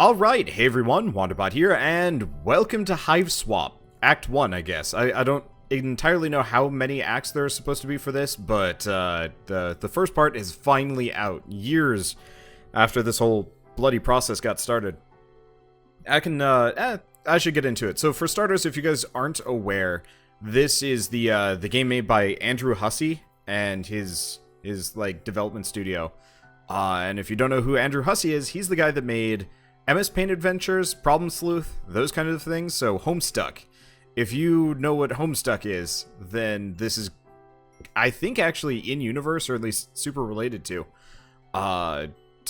Alright, hey everyone, Wanderbot here, and welcome to Hiveswap. Act 1, I guess. I don't entirely know how many acts there are supposed to be for this, but the first part is finally out, years after this whole bloody process got started. I should get into it. So for starters, if you guys aren't aware, this is the game made by Andrew Hussey and his like development studio. And if you don't know who Andrew Hussey is, he's the guy that made MS Paint Adventures, Problem Sleuth, those kind of things. So Homestuck. If you know what Homestuck is, then this is, I think, actually in universe, or at least super related to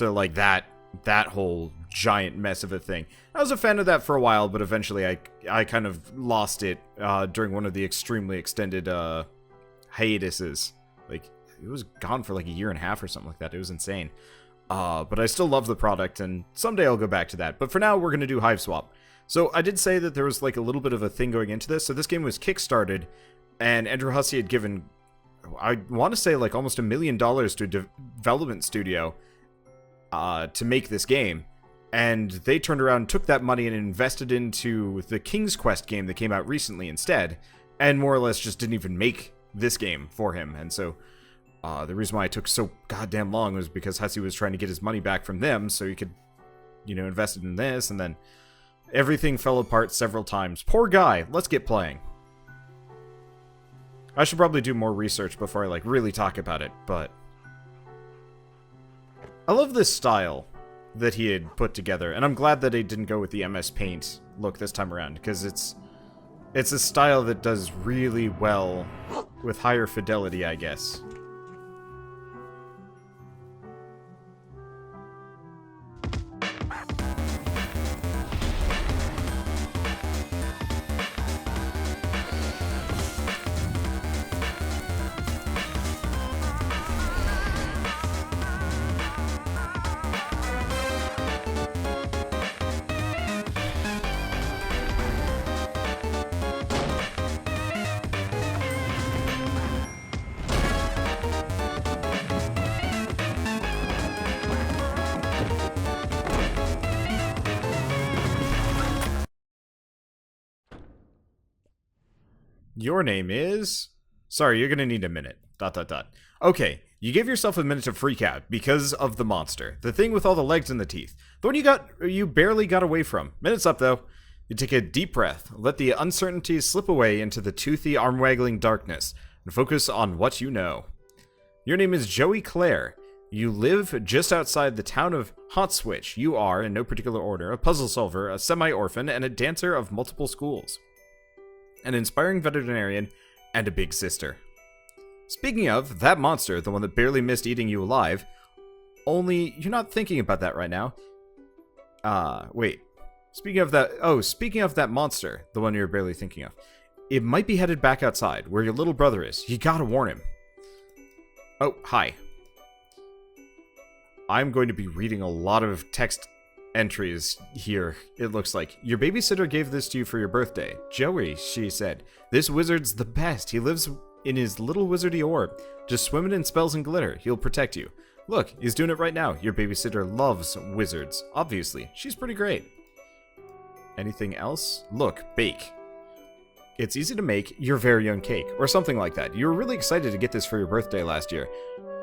like that whole giant mess of a thing. I was a fan of that for a while, but eventually I kind of lost it during one of the extremely extended hiatuses. Like, it was gone for like a year and a half or something like that. It was insane. But I still love the product, and someday I'll go back to that. But for now, we're going to do Hiveswap. So I did say that there was like a little bit of a thing going into this. So this game was kickstarted, and Andrew Hussey had given, I want to say, like almost $1 million to a development studio to make this game. And they turned around and took that money and invested into the King's Quest game that came out recently instead, and more or less just didn't even make this game for him. And so the reason why it took so goddamn long was because Hussey was trying to get his money back from them so he could, you know, invest it in this, and then everything fell apart several times. Poor guy. Let's get playing. I should probably do more research before I, like, really talk about it, but I love this style that he had put together, and I'm glad that he didn't go with the MS Paint look this time around, because it's a style that does really well with higher fidelity, I guess. Your name is... Sorry, you're gonna need a minute. ... Okay, you give yourself a minute to freak out because of the monster. The thing with all the legs and the teeth. The one you barely got away from. Minute's up, though. You take a deep breath, let the uncertainties slip away into the toothy, arm-waggling darkness, and focus on what you know. Your name is Joey Clare. You live just outside the town of Hot Switch. You are, in no particular order, a puzzle solver, a semi-orphan, and a dancer of multiple schools. An inspiring veterinarian, and a big sister. Speaking of, that monster, the one that barely missed eating you alive, only you're not thinking about that right now. Wait. Speaking of that monster, the one you're barely thinking of, it might be headed back outside, where your little brother is. You gotta warn him. Oh, hi. I'm going to be reading a lot of text entries here, it looks like. Your babysitter gave this to you for your birthday. Joey, she said. This wizard's the best. He lives in his little wizardy orb. Just swimming in spells and glitter. He'll protect you. Look, he's doing it right now. Your babysitter loves wizards. Obviously. She's pretty great. Anything else? Look, bake. It's easy to make your very own cake, or something like that. You were really excited to get this for your birthday last year,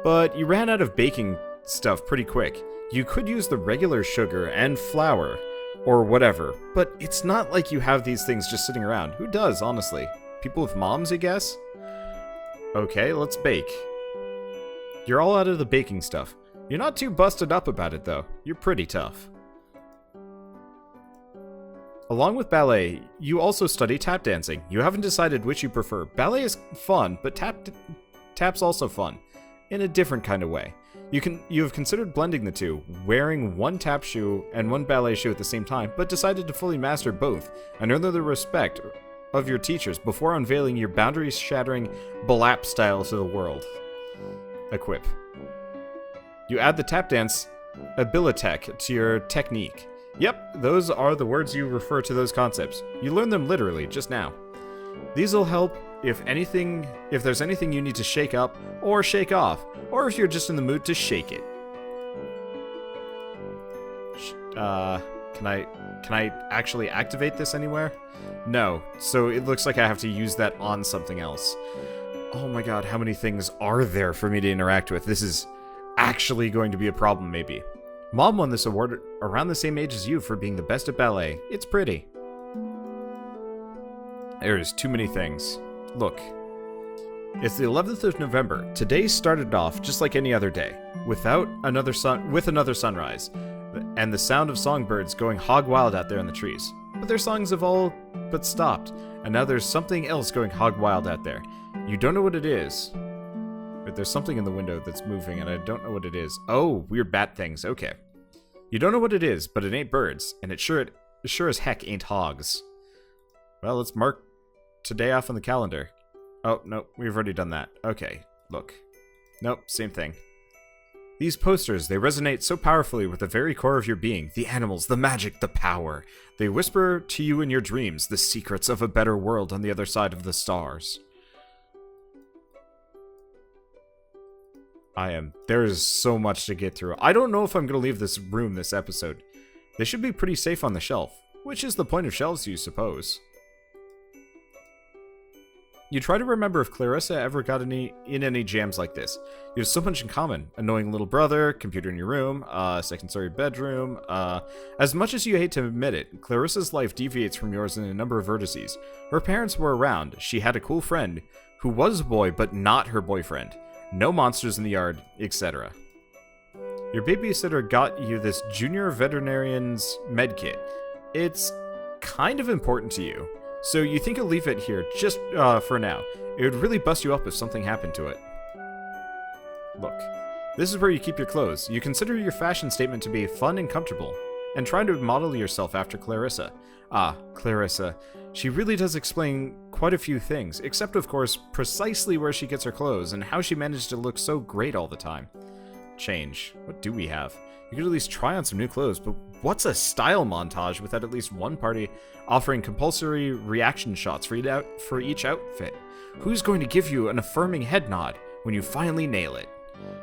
but you ran out of baking stuff pretty quick. You could use the regular sugar and flour, or whatever, but it's not like you have these things just sitting around. Who does, honestly? People with moms, I guess? Okay, let's bake. You're all out of the baking stuff. You're not too busted up about it, though. You're pretty tough. Along with ballet, you also study tap dancing. You haven't decided which you prefer. Ballet is fun, but tap's also fun, in a different kind of way. You have considered blending the two, wearing one tap shoe and one ballet shoe at the same time, but decided to fully master both and earn the respect of your teachers before unveiling your boundary-shattering Balap style to the world. Equip. You add the tap dance abilitech to your technique. Yep, those are the words you refer to those concepts. You learned them literally just now. These will help if there's anything you need to shake up or shake off, or if you're just in the mood to shake it. Can I actually activate this anywhere? No. So it looks like I have to use that on something else. Oh my god, how many things are there for me to interact with? This is actually going to be a problem, maybe. Mom won this award around the same age as you for being the best at ballet. It's pretty. There's too many things. Look. It's the 11th of November. Today started off just like any other day, with another sunrise, and the sound of songbirds going hog wild out there in the trees. But their songs have all but stopped, and now there's something else going hog wild out there. You don't know what it is. But there's something in the window that's moving, and I don't know what it is. Oh, weird bat things. Okay. You don't know what it is, but it ain't birds, and it sure as heck ain't hogs. Well, let's mark today off on the calendar. Oh, no, we've already done that. Okay, look. Nope, same thing. These posters, they resonate so powerfully with the very core of your being. The animals, the magic, the power. They whisper to you in your dreams the secrets of a better world on the other side of the stars. There is so much to get through. I don't know if I'm going to leave this room this episode. They should be pretty safe on the shelf, which is the point of shelves, you suppose. You try to remember if Clarissa ever got in any jams like this. You have so much in common. Annoying little brother, computer in your room, second-story bedroom. As much as you hate to admit it, Clarissa's life deviates from yours in a number of vertices. Her parents were around. She had a cool friend who was a boy, but not her boyfriend. No monsters in the yard, etc. Your babysitter got you this junior veterinarian's med kit. It's kind of important to you. So you think you'll leave it here, just for now. It would really bust you up if something happened to it. Look, this is where you keep your clothes. You consider your fashion statement to be fun and comfortable, and trying to model yourself after Clarissa. Ah, Clarissa. She really does explain quite a few things, except of course, precisely where she gets her clothes, and how she managed to look so great all the time. Change. What do we have? You could at least try on some new clothes, but what's a style montage without at least one party offering compulsory reaction shots for each outfit? Who's going to give you an affirming head nod when you finally nail it?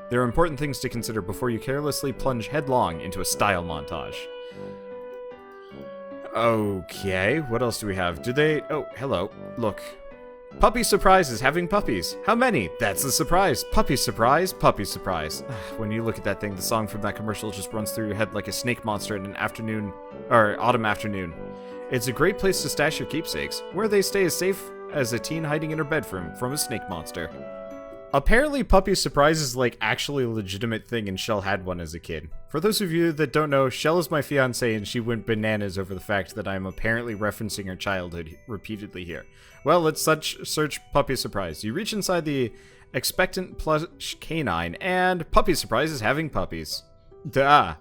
There are important things to consider before you carelessly plunge headlong into a style montage. Okay, what else do we have? Oh, hello. Look. Puppy Surprise is having puppies. How many? That's the surprise. Puppy Surprise, Puppy Surprise. When you look at that thing, the song from that commercial just runs through your head like a snake monster in an autumn afternoon. It's a great place to stash your keepsakes, where they stay as safe as a teen hiding in her bedroom from a snake monster. Apparently, Puppy Surprise is like actually a legitimate thing, and Shell had one as a kid. For those of you that don't know, Shell is my fiance, and she went bananas over the fact that I'm apparently referencing her childhood repeatedly here. Well, let's search Puppy Surprise. You reach inside the expectant plush canine, and Puppy Surprise is having puppies. Duh.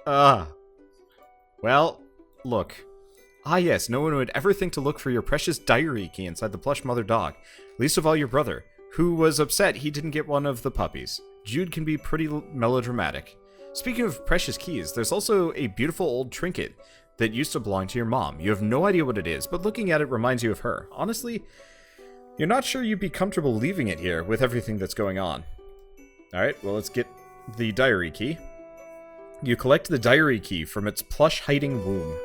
Well, look. Ah yes, no one would ever think to look for your precious diary key inside the plush mother dog. Least of all your brother, who was upset he didn't get one of the puppies. Jude can be pretty melodramatic. Speaking of precious keys, there's also a beautiful old trinket that used to belong to your mom. You have no idea what it is, but looking at it reminds you of her. Honestly, you're not sure you'd be comfortable leaving it here with everything that's going on. Alright, well, let's get the diary key. You collect the diary key from its plush hiding womb.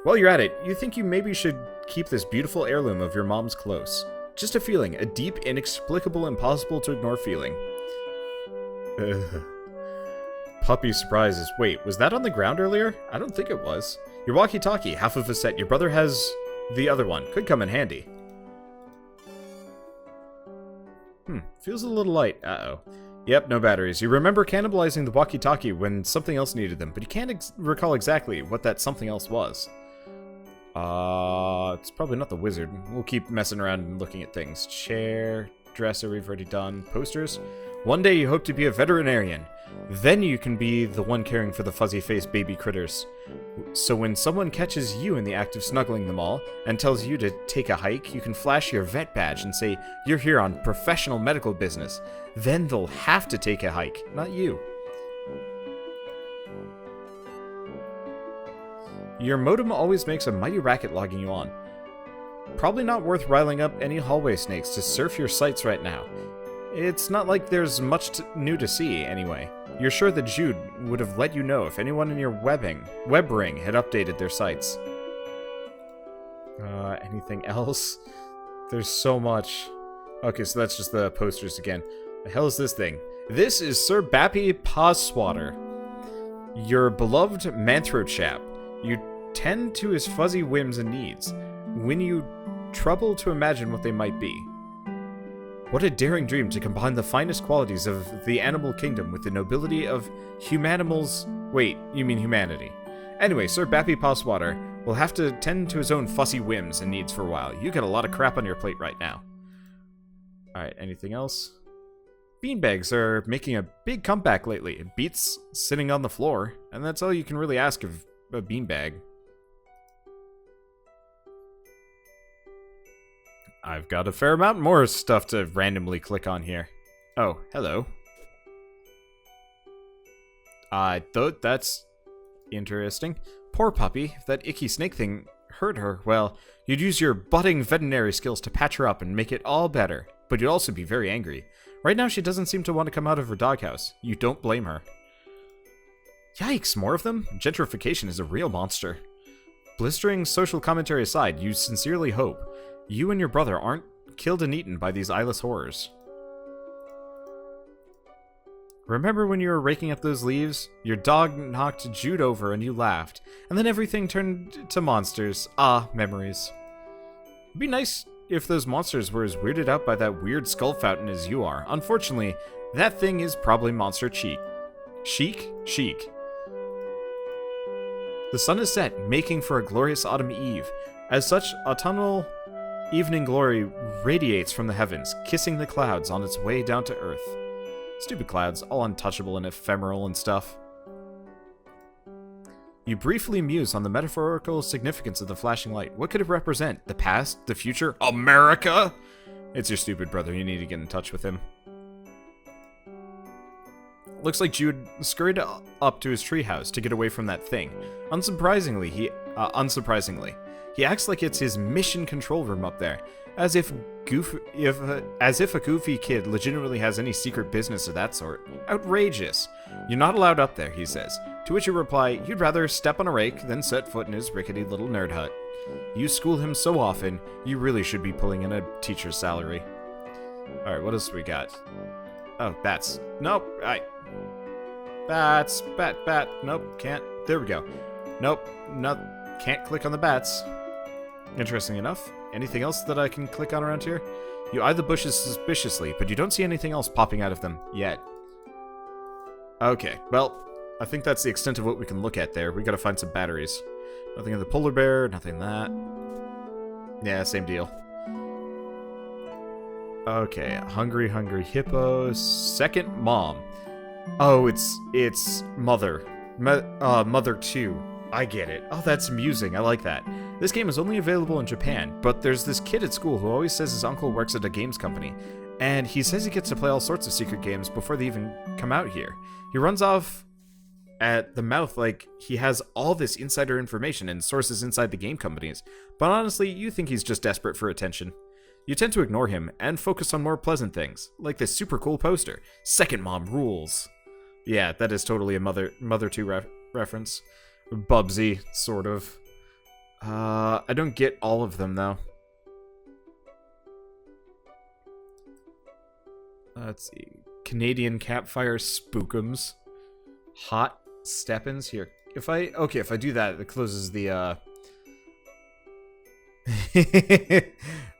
While you're at it, you think you maybe should keep this beautiful heirloom of your mom's close. Just a feeling, a deep, inexplicable, impossible to ignore feeling. Puppy Surprises. Wait, was that on the ground earlier? I don't think it was. Your walkie-talkie, half of a set. Your brother has the other one. Could come in handy. Feels a little light. Uh-oh. Yep, no batteries. You remember cannibalizing the walkie-talkie when something else needed them, but you can't recall exactly what that something else was. It's probably not the wizard. We'll keep messing around and looking at things. Chair, dresser, we've already done. Posters. One day you hope to be a veterinarian. Then you can be the one caring for the fuzzy-faced baby critters. So when someone catches you in the act of snuggling them all, and tells you to take a hike, you can flash your vet badge and say, you're here on professional medical business. Then they'll have to take a hike, not you. Your modem always makes a mighty racket logging you on. Probably not worth riling up any hallway snakes to surf your sites right now. It's not like there's much new to see, anyway. You're sure that Jude would have let you know if anyone in your web ring had updated their sites. Anything else? There's so much. Okay, so that's just the posters again. The hell is this thing? This is Sir Bappy Pawswater, your beloved Manthro chap. You tend to his fuzzy whims and needs, when you trouble to imagine what they might be. What a daring dream to combine the finest qualities of the animal kingdom with the nobility of humanimals. Wait, you mean humanity. Anyway, Sir Bappy Pawswater will have to tend to his own fussy whims and needs for a while. You got a lot of crap on your plate right now. Alright, anything else? Beanbags are making a big comeback lately. It beats sitting on the floor, and that's all you can really ask of a beanbag. I've got a fair amount more stuff to randomly click on here. Oh, hello. I thought that's interesting. Poor puppy. If that icky snake thing hurt her, well, you'd use your budding veterinary skills to patch her up and make it all better. But you'd also be very angry. Right now, she doesn't seem to want to come out of her doghouse. You don't blame her. Yikes, more of them? Gentrification is a real monster. Blistering social commentary aside, you sincerely hope you and your brother aren't killed and eaten by these eyeless horrors. Remember when you were raking up those leaves? Your dog knocked Jude over and you laughed, and then everything turned to monsters. Ah, memories. It'd be nice if those monsters were as weirded out by that weird skull fountain as you are. Unfortunately, that thing is probably Monster Cheek. Chic. The sun is set, making for a glorious autumn eve. As such, autumnal evening glory radiates from the heavens, kissing the clouds on its way down to earth. Stupid clouds, all untouchable and ephemeral and stuff. You briefly muse on the metaphorical significance of the flashing light. What could it represent? The past? The future? America? It's your stupid brother. You need to get in touch with him. Looks like Jude scurried up to his treehouse to get away from that thing. Unsurprisingly, he acts like it's his mission control room up there, as if a goofy kid legitimately has any secret business of that sort. Outrageous. You're not allowed up there, he says. To which you reply, you'd rather step on a rake than set foot in his rickety little nerd hut. You school him so often, you really should be pulling in a teacher's salary. Alright, what else we got? Oh, bats. Nope, bats, bat, nope, can't. There we go. Nope, can't click on the bats. Interesting enough. Anything else that I can click on around here? You eye the bushes suspiciously, but you don't see anything else popping out of them yet. Okay, well, I think that's the extent of what we can look at there. We gotta find some batteries. Nothing in the polar bear, nothing in that. Yeah, same deal. Okay, hungry hippos. Second mom. Oh, it's mother. Mother 2. I get it. Oh, that's amusing. I like that. This game is only available in Japan, but there's this kid at school who always says his uncle works at a games company, and he says he gets to play all sorts of secret games before they even come out here. He runs off at the mouth like he has all this insider information and sources inside the game companies, but honestly, you think he's just desperate for attention. You tend to ignore him and focus on more pleasant things, like this super cool poster. Second mom rules. Yeah, that is totally a Mother 2 reference. Bubsy, sort of. I don't get all of them, though. Let's see. Canadian Campfire Spookums. Hot Steppins. Here. If I do that, it closes the,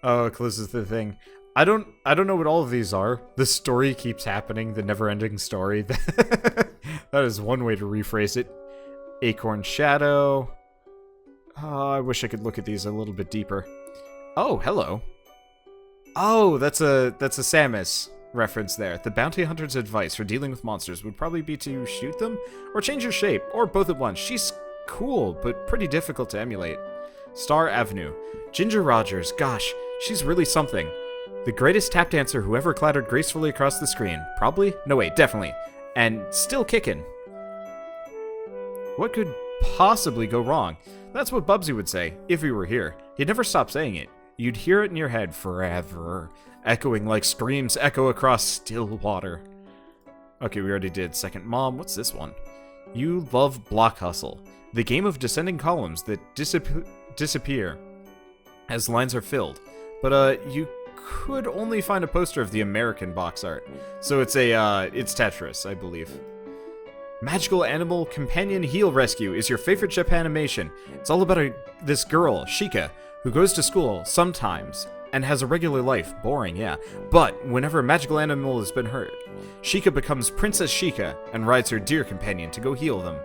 Oh, it closes the thing. I don't know what all of these are. The story keeps happening, the never-ending story. That is one way to rephrase it. Acorn Shadow. Oh, I wish I could look at these a little bit deeper. Oh, hello. Oh, that's a Samus reference there. The bounty hunter's advice for dealing with monsters would probably be to shoot them or change your shape, or both at once. She's cool, but pretty difficult to emulate. Star Avenue. Ginger Rogers. Gosh, she's really something. The greatest tap dancer who ever clattered gracefully across the screen. Probably? No, wait, definitely. And still kicking. What could possibly go wrong? That's what Bubsy would say, if he were here. He'd never stop saying it. you'd hear it in your head forever, echoing like screams echo across still water. Okay, we already did second. Mom, what's this one? You love Block Hustle, the game of descending columns that disappear as lines are filled. But you could only find a poster of the American box art, so it's Tetris, I believe. Magical Animal Companion Heel Rescue is your favorite Japanimation. It's all about this girl, Shika, who goes to school sometimes and has a regular life. Boring, yeah. But whenever a magical animal has been hurt, Shika becomes Princess Shika and rides her deer companion to go heal them.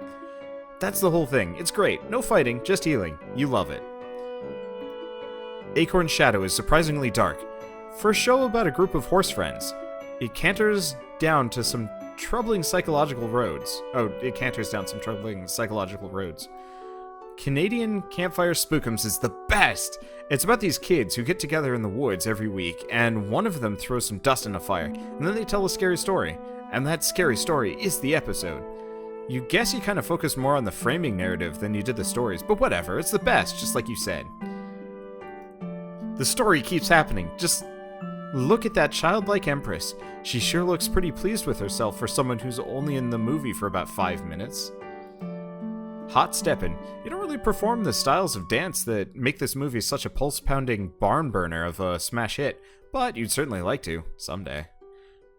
That's the whole thing. It's great. No fighting, just healing. You love it. Acorn Shadow is surprisingly dark. For a show about a group of horse friends, it canters down some troubling psychological roads. Canadian Campfire Spookums is the best! It's about these kids who get together in the woods every week, and one of them throws some dust in a fire, and then they tell a scary story. And that scary story is the episode. You guess you kind of focus more on the framing narrative than you did the stories, but whatever, it's the best, just like you said. The story keeps happening, just look at that childlike empress. She sure looks pretty pleased with herself for someone who's only in the movie for about 5 minutes. Hot Steppin'. You don't really perform the styles of dance that make this movie such a pulse-pounding barn burner of a smash hit, but you'd certainly like to, someday.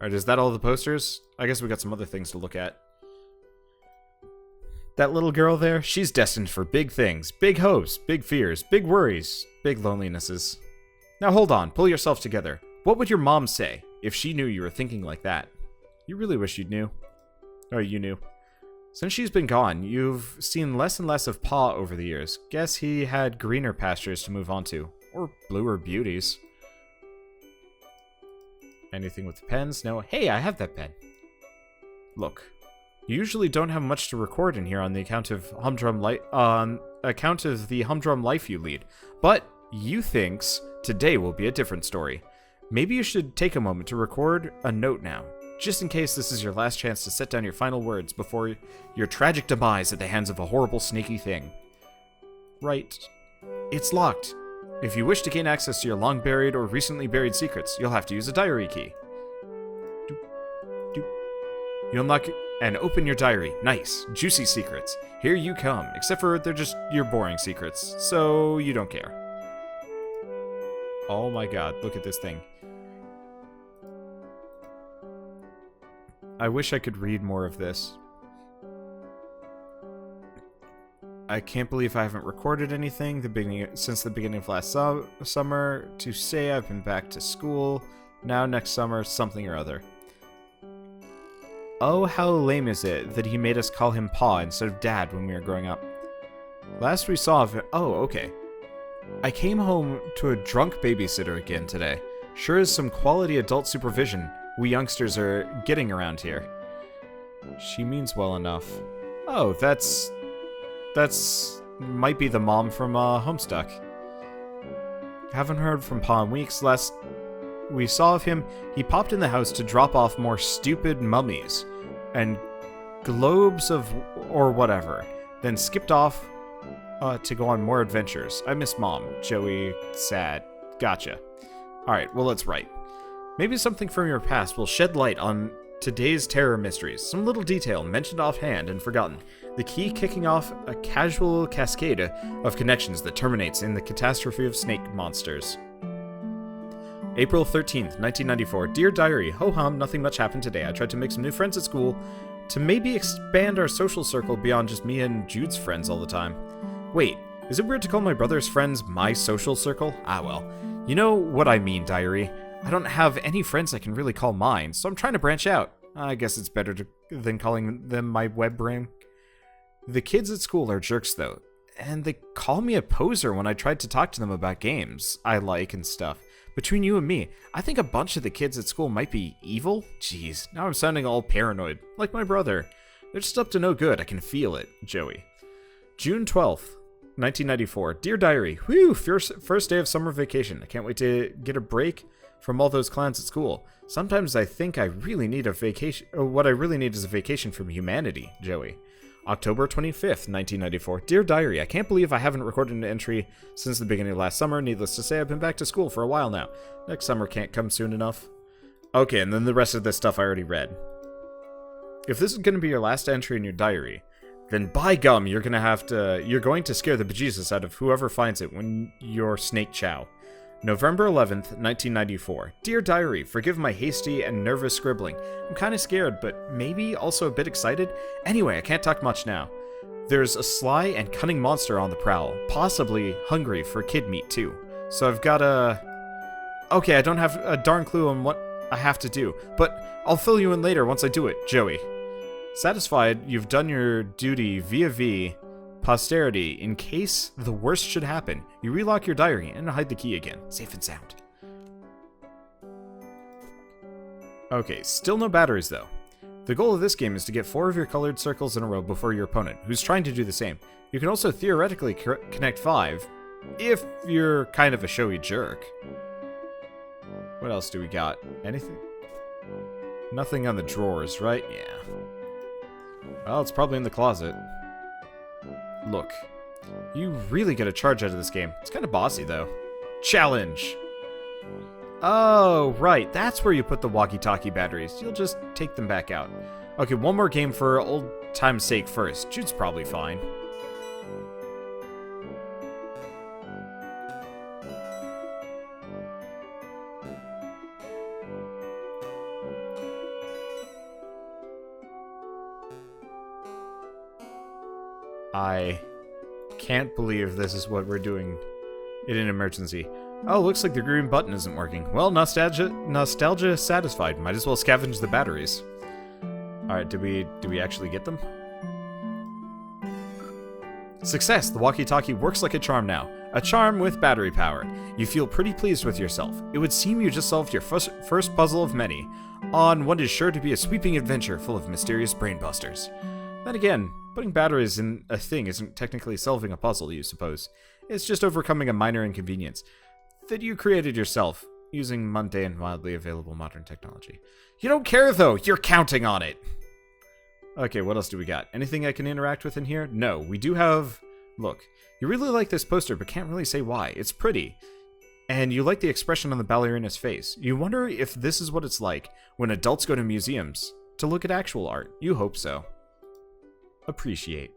Alright, is that all the posters? I guess we got some other things to look at. That little girl there, she's destined for big things, big hopes, big fears, big worries, big lonelinesses. Now hold on, pull yourself together. What would your mom say if she knew you were thinking like that? You really wish you knew. Since she's been gone, you've seen less and less of Pa over the years. Guess he had greener pastures to move on to. Or bluer beauties. Anything with the pens? No. Hey, I have that pen. Look, you usually don't have much to record in here on the account of the humdrum life you lead, but you thinks today will be a different story. Maybe you should take a moment to record a note now, just in case this is your last chance to set down your final words before your tragic demise at the hands of a horrible, sneaky thing. Right. It's locked. If you wish to gain access to your long-buried or recently buried secrets, you'll have to use a diary key. You unlock and open your diary. Nice. Juicy secrets. Here you come. Except for they're just your boring secrets, so you don't care. Oh my god, look at this thing. I wish I could read more of this. I can't believe I haven't recorded anything since the beginning of last summer to say I've been back to school. Now next summer, something or other. Oh, how lame is it that he made us call him Pa instead of Dad when we were growing up. Last we saw of him... Oh, okay. I came home to a drunk babysitter again today. Sure is some quality adult supervision we youngsters are getting around here. She means well enough. Oh, that's might be the mom from Homestuck. Haven't heard from Pa in weeks. Last we saw of him, he popped in the house to drop off more stupid mummies and globes of or whatever, then skipped off to go on more adventures. I miss Mom. Joey, sad. Gotcha. Alright, well, let's write. Maybe something from your past will shed light on today's terror mysteries. Some little detail mentioned offhand and forgotten. The key kicking off a casual cascade of connections that terminates in the catastrophe of snake monsters. April 13th, 1994. Dear Diary, ho-hum, nothing much happened today. I tried to make some new friends at school to maybe expand our social circle beyond just me and Jude's friends all the time. Wait, is it weird to call my brother's friends my social circle? Ah well. You know what I mean, Diary. I don't have any friends I can really call mine, so I'm trying to branch out. I guess it's better than calling them my web brain. The kids at school are jerks though, and they call me a poser when I tried to talk to them about games I like and stuff. Between you and me, I think a bunch of the kids at school might be evil. Jeez, now I'm sounding all paranoid, like my brother. They're just up to no good, I can feel it. Joey. June 12th, 1994. Dear Diary, whew, first day of summer vacation. I can't wait to get a break from all those clowns at school. Sometimes I think I really need a vacation. What I really need is a vacation from humanity. Joey. October 25th, 1994. Dear Diary, I can't believe I haven't recorded an entry since the beginning of last summer. Needless to say, I've been back to school for a while now. Next summer can't come soon enough. Okay, and then the rest of this stuff I already read. If this is going to be your last entry in your diary, then by gum, you're going to scare the bejesus out of whoever finds it when you're Snake Chow. November 11th, 1994. Dear Diary, forgive my hasty and nervous scribbling. I'm kind of scared, but maybe also a bit excited. Anyway, I can't talk much now. There's a sly and cunning monster on the prowl, possibly hungry for kid meat too. So I've got Okay, I don't have a darn clue on what I have to do, but I'll fill you in later once I do it, Joey. Satisfied you've done your duty via posterity. In case the worst should happen, you relock your diary and hide the key again. Safe and sound. Okay, still no batteries though. The goal of this game is to get 4 of your colored circles in a row before your opponent, who's trying to do the same. You can also theoretically connect 5, if you're kind of a showy jerk. What else do we got? Anything? Nothing on the drawers, right? Yeah. Well, it's probably in the closet. Look, you really get a charge out of this game. It's kind of bossy, though. Challenge! Oh, right. That's where you put the walkie-talkie batteries. You'll just take them back out. Okay, one more game for old time's sake first. Jude's probably fine. I can't believe this is what we're doing in an emergency. Oh, looks like the green button isn't working. Well, nostalgia satisfied. Might as well scavenge the batteries. Alright, do we actually get them? Success! The walkie-talkie works like a charm now. A charm with battery power. You feel pretty pleased with yourself. It would seem you just solved your first puzzle of many, on what is sure to be a sweeping adventure full of mysterious brainbusters. Then again, putting batteries in a thing isn't technically solving a puzzle, you suppose. It's just overcoming a minor inconvenience that you created yourself, using mundane, wildly available modern technology. You don't care, though! You're counting on it! Okay, what else do we got? Anything I can interact with in here? No, we do have... Look, you really like this poster, but can't really say why. It's pretty. And you like the expression on the ballerina's face. You wonder if this is what it's like when adults go to museums to look at actual art. You hope so. Appreciate.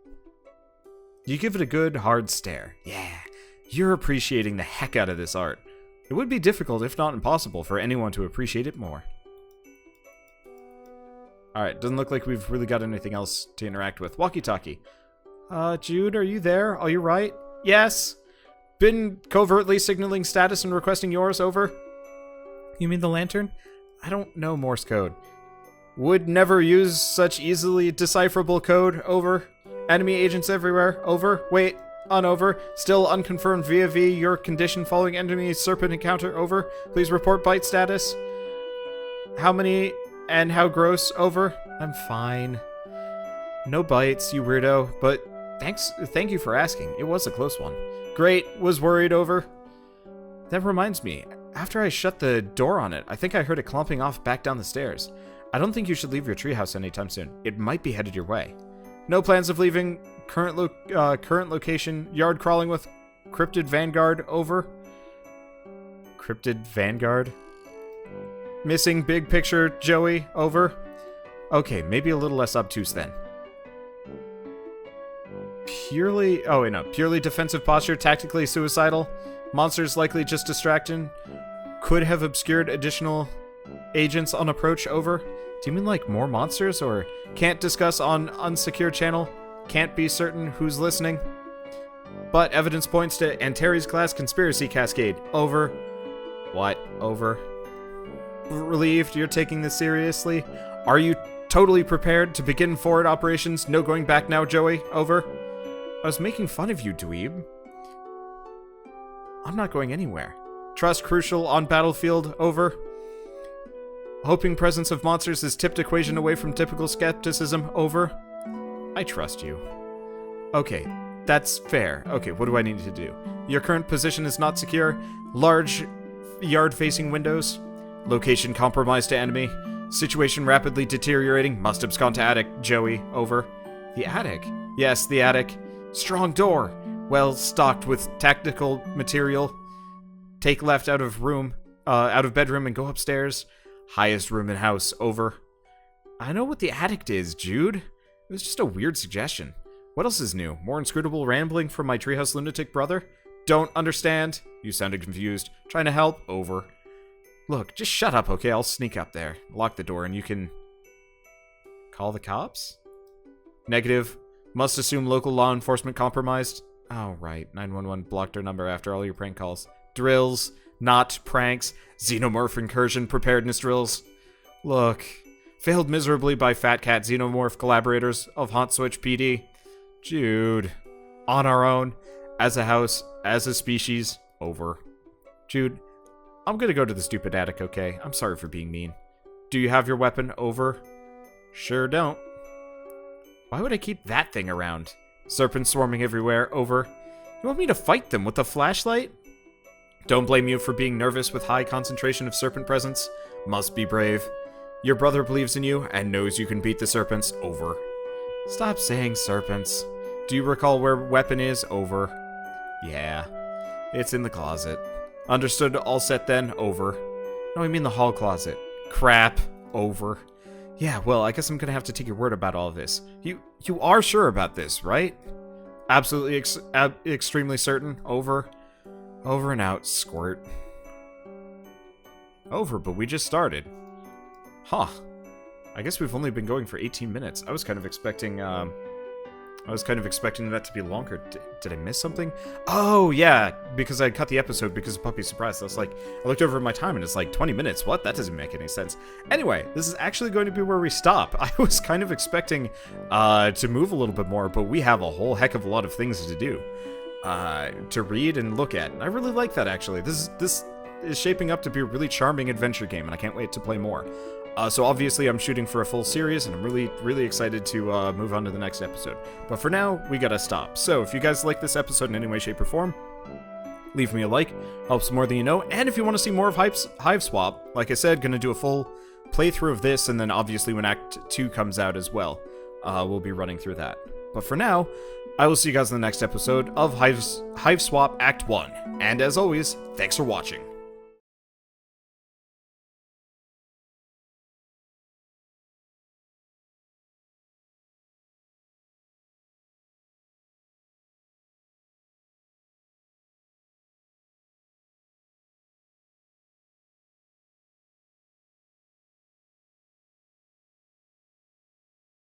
You give it a good, hard stare. Yeah, you're appreciating the heck out of this art. It would be difficult, if not impossible, for anyone to appreciate it more. Alright, doesn't look like we've really got anything else to interact with. Walkie-talkie. Jude, are you there? Are you right? Yes! Been covertly signaling status and requesting yours, over. You mean the lantern? I don't know Morse code. Would never use such easily decipherable code, over. Enemy agents everywhere, over. Wait, on over. Still unconfirmed via your condition following enemy serpent encounter, over. Please report bite status. How many and how gross, over. I'm fine. No bites, you weirdo, but thank you for asking. It was a close one. Great, was worried, over. That reminds me, after I shut the door on it, I think I heard it clumping off back down the stairs. I don't think you should leave your treehouse anytime soon. It might be headed your way. No plans of leaving. Current location. Yard crawling with Cryptid Vanguard, over. Cryptid Vanguard? Missing big picture, Joey, over. Okay, maybe a little less obtuse then. Purely defensive posture, tactically suicidal. Monsters likely just distracting. Could have obscured additional agents on approach, over. Do you mean like more monsters, or can't discuss on unsecure channel? Can't be certain who's listening. But evidence points to Antares class conspiracy cascade, over. What? Over. Relieved you're taking this seriously? Are you totally prepared to begin forward operations? No going back now, Joey, over. I was making fun of you, dweeb. I'm not going anywhere. Trust crucial on battlefield, over. Hoping presence of monsters is tipped equation away from typical skepticism, over. I trust you. Okay, that's fair. Okay, what do I need to do? Your current position is not secure. Large yard-facing windows. Location compromised to enemy. Situation rapidly deteriorating. Must abscond to attic, Joey, over. The attic? Yes, the attic. Strong door. Well stocked with tactical material. Take left out of bedroom and go upstairs. Highest room in house. Over. I know what the attic is, Jude. It was just a weird suggestion. What else is new? More inscrutable rambling from my treehouse lunatic brother? Don't understand. You sounded confused. Trying to help? Over. Look, just shut up, okay? I'll sneak up there. Lock the door and you can... Call the cops? Negative. Must assume local law enforcement compromised. Oh, right. 911 blocked our number after all your prank calls. Drills. Not pranks. Xenomorph incursion preparedness drills. Look. Failed miserably by Fat Cat Xenomorph collaborators of Haunt Switch PD. Jude. On our own. As a house. As a species. Over. Jude. I'm gonna go to the stupid attic, okay? I'm sorry for being mean. Do you have your weapon? Over. Sure don't. Why would I keep that thing around? Serpents swarming everywhere. Over. You want me to fight them with a flashlight? Don't blame you for being nervous with high concentration of serpent presence. Must be brave. Your brother believes in you and knows you can beat the serpents. Over. Stop saying serpents. Do you recall where weapon is? Over. Yeah. It's in the closet. Understood. All set then. Over. No, I mean the hall closet. Crap. Over. Yeah, well, I guess I'm gonna have to take your word about all of this. You are sure about this, right? Absolutely extremely certain. Over. Over and out. Squirt. Over, but we just started. Huh. I guess we've only been going for 18 minutes. I was kind of expecting that to be longer. Did I miss something? Oh, yeah, because I cut the episode because of Puppy's surprise. I was like, I looked over at my time and it's like 20 minutes. What? That doesn't make any sense. Anyway, this is actually going to be where we stop. I was kind of expecting to move a little bit more, but we have a whole heck of a lot of things to do. To read and look at. I really like that, actually. This is shaping up to be a really charming adventure game, and I can't wait to play more. So obviously I'm shooting for a full series, and I'm really, really excited to move on to the next episode. But for now, we gotta stop. So if you guys like this episode in any way, shape, or form, leave me a like. Helps more than you know. And if you want to see more of Hiveswap, like I said, gonna do a full playthrough of this, and then obviously when Act 2 comes out as well, we'll be running through that. But for now, I will see you guys in the next episode of Hiveswap Act 1. And as always, thanks for watching.